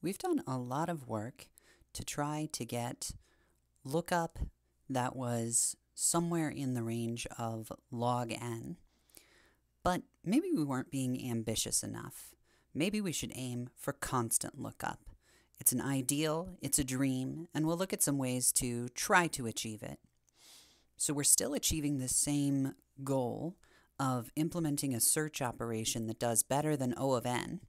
We've done a lot of work to try to get lookup that was somewhere in the range of log n, but maybe we weren't being ambitious enough. Maybe we should aim for constant lookup. It's an ideal, it's a dream, and we'll look at some ways to try to achieve it. So we're still achieving the same goal of implementing a search operation that does better than O of n,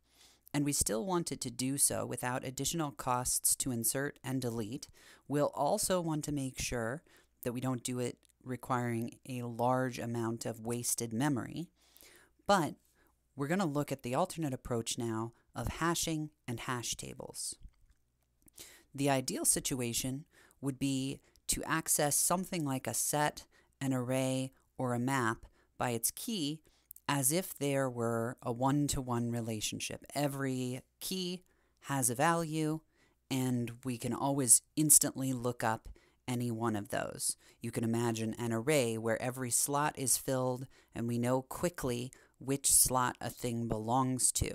and we still wanted to do so without additional costs to insert and delete. We'll also want to make sure that we don't do it requiring a large amount of wasted memory, but we're going to look at the alternate approach now of hashing and hash tables. The ideal situation would be to access something like a set, an array, or a map by its key as if there were a one-to-one relationship. Every key has a value, and we can always instantly look up any one of those. You can imagine an array where every slot is filled, and we know quickly which slot a thing belongs to.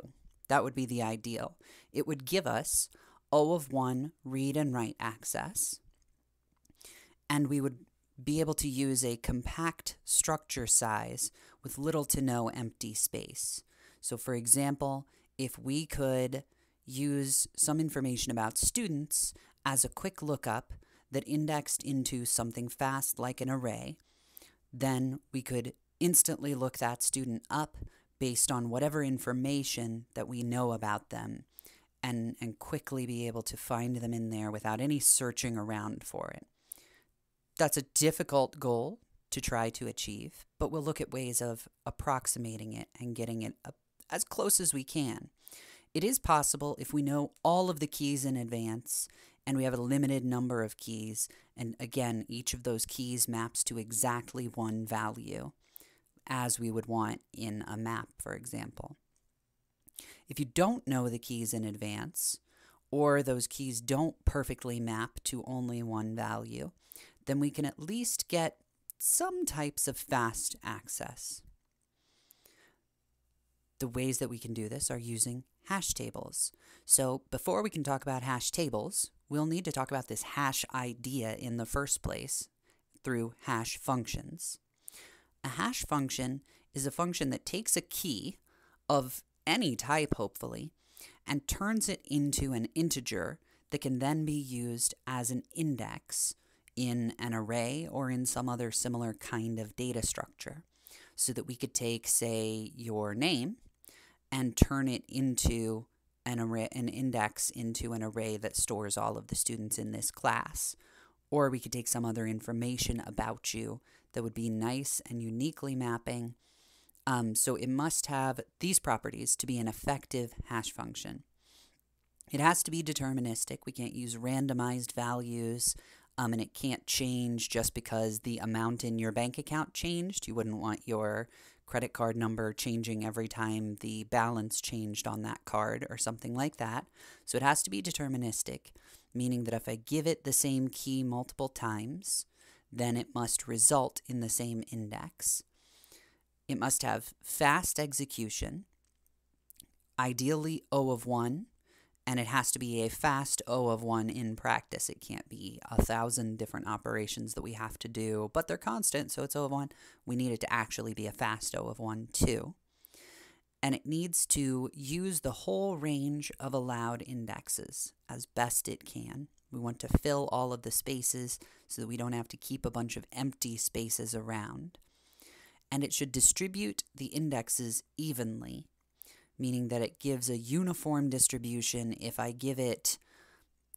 That would be the ideal. It would give us O of 1 read and write access, and we would be able to use a compact structure size with little to no empty space. So for example, if we could use some information about students as a quick lookup that indexed into something fast like an array, then we could instantly look that student up based on whatever information that we know about them and quickly be able to find them in there without any searching around for it. That's a difficult goal to try to achieve, but we'll look at ways of approximating it and getting it as close as we can. It is possible if we know all of the keys in advance and we have a limited number of keys, and again, each of those keys maps to exactly one value, as we would want in a map, for example. If you don't know the keys in advance, or those keys don't perfectly map to only one value, then we can at least get some types of fast access. The ways that we can do this are using hash tables. So before we can talk about hash tables, we'll need to talk about this hash idea in the first place through hash functions. A hash function is a function that takes a key of any type, hopefully, and turns it into an integer that can then be used as an index in an array or in some other similar kind of data structure, so that we could take, say, your name and turn it into an array, an index into an array that stores all of the students in this class. Or we could take some other information about you that would be nice and uniquely mapping. So it must have these properties to be an effective hash function. It has to be deterministic. We can't use randomized values, and it can't change just because the amount in your bank account changed. You wouldn't want your credit card number changing every time the balance changed on that card or something like that. So it has to be deterministic, meaning that if I give it the same key multiple times, then it must result in the same index. It must have fast execution, ideally O of 1, and it has to be a fast O of 1 in practice. It can't be 1,000 different operations that we have to do, but they're constant, so it's O of 1. We need it to actually be a fast O of 1 too. And it needs to use the whole range of allowed indexes as best it can. We want to fill all of the spaces so that we don't have to keep a bunch of empty spaces around. And it should distribute the indexes evenly, meaning that it gives a uniform distribution. If I give it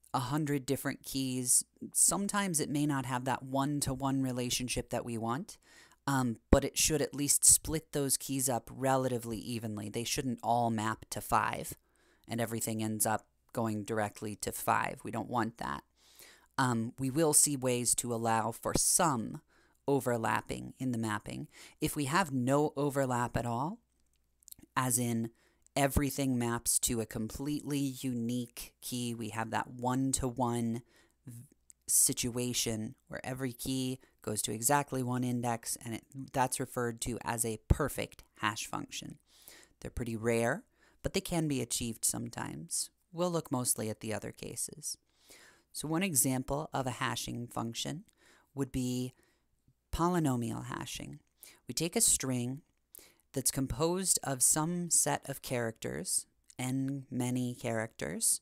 100 different keys, sometimes it may not have that one-to-one relationship that we want, but it should at least split those keys up relatively evenly. They shouldn't all map to 5, and everything ends up going directly to 5. We don't want that. We will see ways to allow for some overlapping in the mapping. If we have no overlap at all, as in everything maps to a completely unique key, we have that one-to-one situation where every key goes to exactly one index, and that's referred to as a perfect hash function. They're pretty rare, but they can be achieved sometimes. we'll look mostly at the other cases. So one example of a hashing function would be polynomial hashing. We take a string that's composed of some set of characters, n many characters,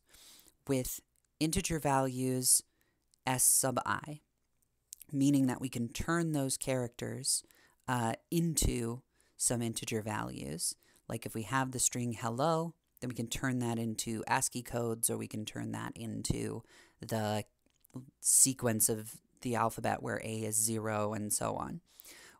with integer values s sub I, meaning that we can turn those characters into some integer values. Like if we have the string hello, then we can turn that into ASCII codes, or we can turn that into the sequence of the alphabet where A is 0 and so on.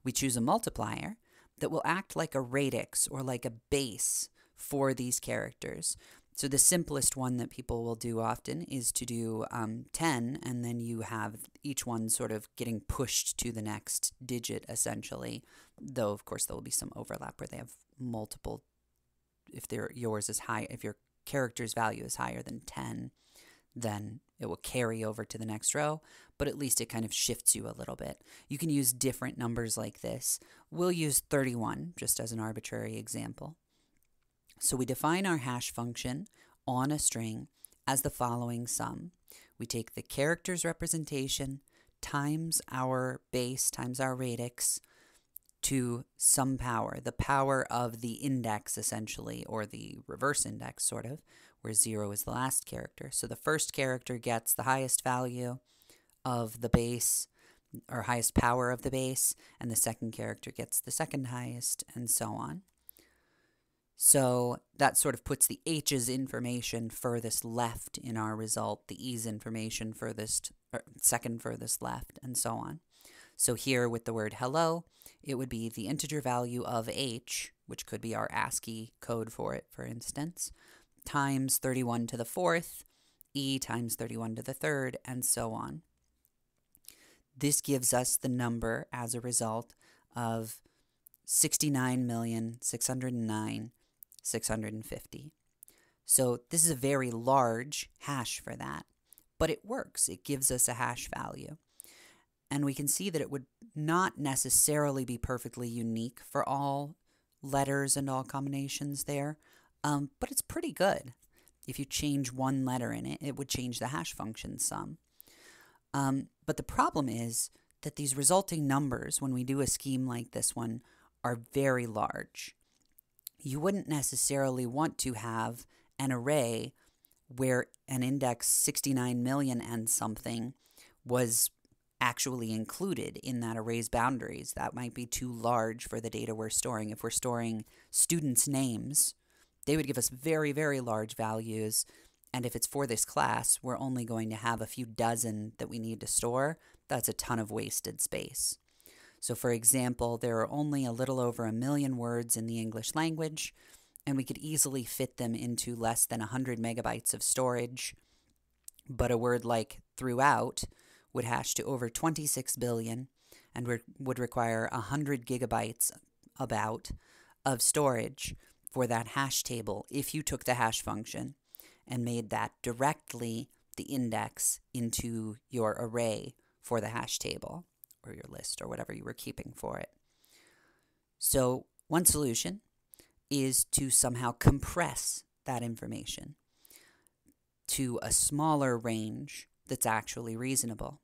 We choose a multiplier that will act like a radix or like a base for these characters. So the simplest one that people will do often is to do 10, and then you have each one sort of getting pushed to the next digit, essentially. Though, of course, there will be some overlap where they have multiple. If yours is high, if your character's value is higher than 10, then it will carry over to the next row, but at least it kind of shifts you a little bit. You can use different numbers like this. We'll use 31 just as an arbitrary example. So we define our hash function on a string as the following sum. We take the character's representation times our base times our radix to some power, the power of the index essentially, or the reverse index sort of, where 0 is the last character. So the first character gets the highest value of the base, or highest power of the base, and the second character gets the second highest, and so on. So that sort of puts the H's information furthest left in our result, the E's information second furthest left, and so on. So here with the word hello, it would be the integer value of H, which could be our ASCII code for it, for instance, times 31 to the fourth, E times 31 to the third, and so on. This gives us the number as a result of 69,609,650. So this is a very large hash for that, but it works. It gives us a hash value. And we can see that it would not necessarily be perfectly unique for all letters and all combinations there, but it's pretty good. If you change one letter in it, it would change the hash function some. But the problem is that these resulting numbers, when we do a scheme like this one, are very large. You wouldn't necessarily want to have an array where an index 69 million and something was actually included in that array's boundaries. That might be too large for the data we're storing. If we're storing students' names, they would give us very, very large values. And if it's for this class, we're only going to have a few dozen that we need to store. That's a ton of wasted space. So for example, there are only a little over 1 million words in the English language, and we could easily fit them into less than 100 megabytes of storage. But a word like throughout would hash to over 26 billion and would require 100 gigabytes about of storage for that hash table if you took the hash function and made that directly the index into your array for the hash table or your list or whatever you were keeping for it. So one solution is to somehow compress that information to a smaller range that's actually reasonable.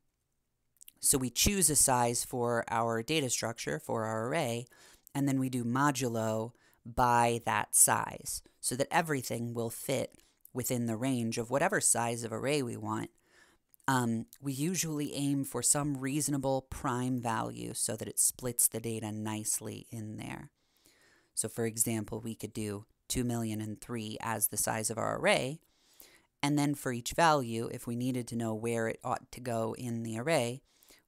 So we choose a size for our data structure, for our array, and then we do modulo by that size so that everything will fit within the range of whatever size of array we want. We usually aim for some reasonable prime value so that it splits the data nicely in there. So for example, we could do 2,000,003 as the size of our array, and then for each value, if we needed to know where it ought to go in the array,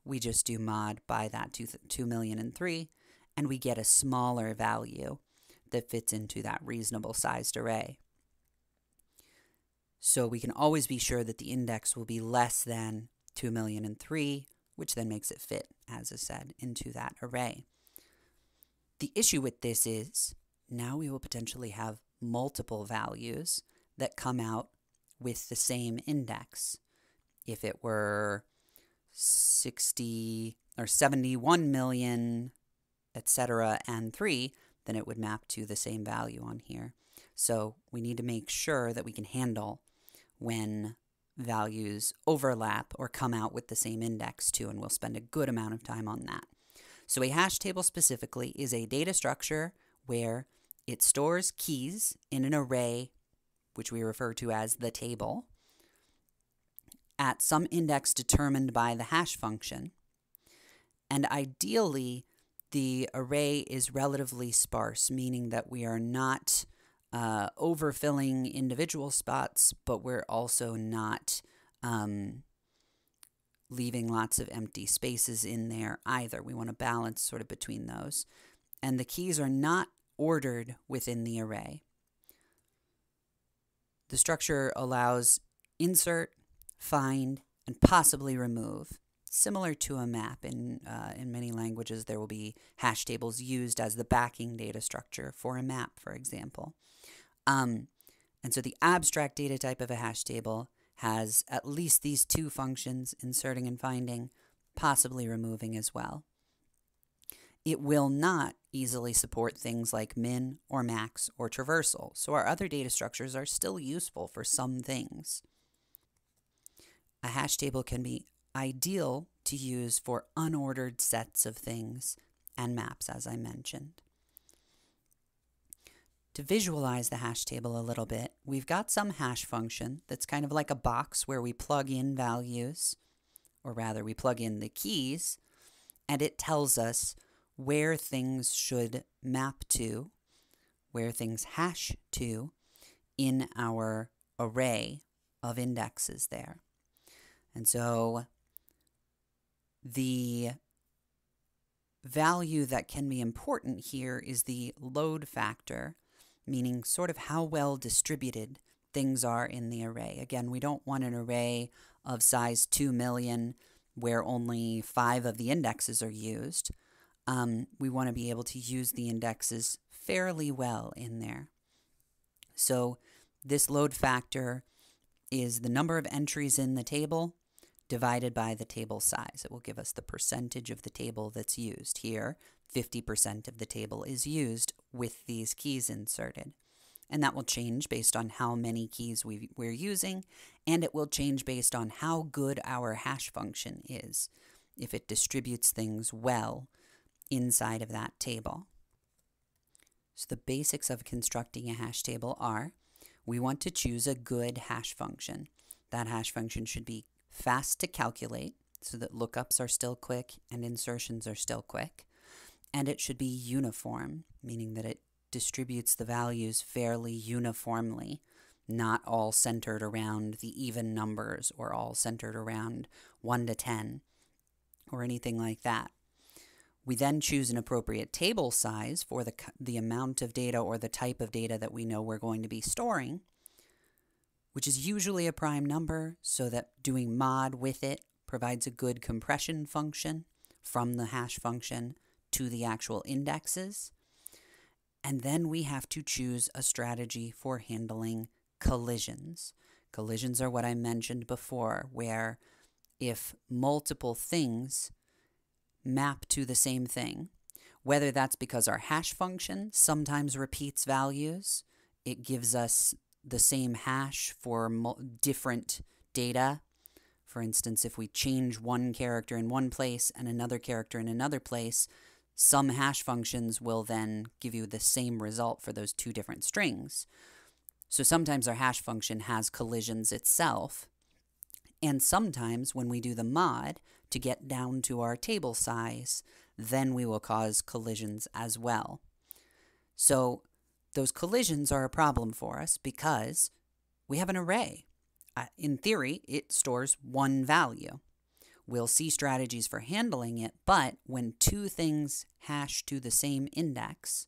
we just do mod by that 2,000,003, and we get a smaller value that fits into that reasonable sized array. So we can always be sure that the index will be less than 2,000,003, which then makes it fit, as I said, into that array. The issue with this is now we will potentially have multiple values that come out with the same index. If it were 60 or 71 million, etc., and 3, then it would map to the same value on here. So we need to make sure that we can handle when values overlap or come out with the same index too, and we'll spend a good amount of time on that. So a hash table specifically is a data structure where it stores keys in an array, which we refer to as the table, at some index determined by the hash function. And ideally, the array is relatively sparse, meaning that we are not overfilling individual spots, but we're also not leaving lots of empty spaces in there either. We want to balance sort of between those. And the keys are not ordered within the array. The structure allows insert, find, and possibly remove. Similar to a map, in many languages there will be hash tables used as the backing data structure for a map, for example. And so the abstract data type of a hash table has at least these two functions, inserting and finding, possibly removing as well. It will not easily support things like min or max or traversal, so our other data structures are still useful for some things. A hash table can be ideal to use for unordered sets of things and maps, as I mentioned. To visualize the hash table a little bit, we've got some hash function that's kind of like a box where we plug in values, or rather we plug in the keys, and it tells us where things should map to, where things hash to in our array of indexes there. And so the value that can be important here is the load factor, meaning sort of how well distributed things are in the array. Again, we don't want an array of size 2 million where only 5 of the indexes are used. We want to be able to use the indexes fairly well in there. So this load factor is the number of entries in the table divided by the table size. It will give us the percentage of the table that's used. Here, 50% of the table is used with these keys inserted. And that will change based on how many keys we're using, and it will change based on how good our hash function is, if it distributes things well inside of that table. So the basics of constructing a hash table are, we want to choose a good hash function. That hash function should be fast to calculate so that lookups are still quick and insertions are still quick. And it should be uniform, meaning that it distributes the values fairly uniformly, not all centered around the even numbers or all centered around 1 to 10 or anything like that. We then choose an appropriate table size for the amount of data or the type of data that we know we're going to be storing, which is usually a prime number, so that doing mod with it provides a good compression function from the hash function to the actual indexes. And then we have to choose a strategy for handling collisions. Collisions are what I mentioned before, where if multiple things map to the same thing, whether that's because our hash function sometimes repeats values, it gives us the same hash for different data. For instance, if we change one character in one place and another character in another place, some hash functions will then give you the same result for those two different strings. So sometimes our hash function has collisions itself, and sometimes when we do the mod to get down to our table size, then we will cause collisions as well. So those collisions are a problem for us because we have an array. In theory, it stores one value. We'll see strategies for handling it, but when two things hash to the same index,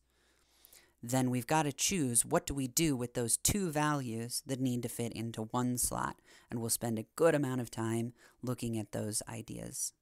then we've got to choose what do we do with those two values that need to fit into one slot. And we'll spend a good amount of time looking at those ideas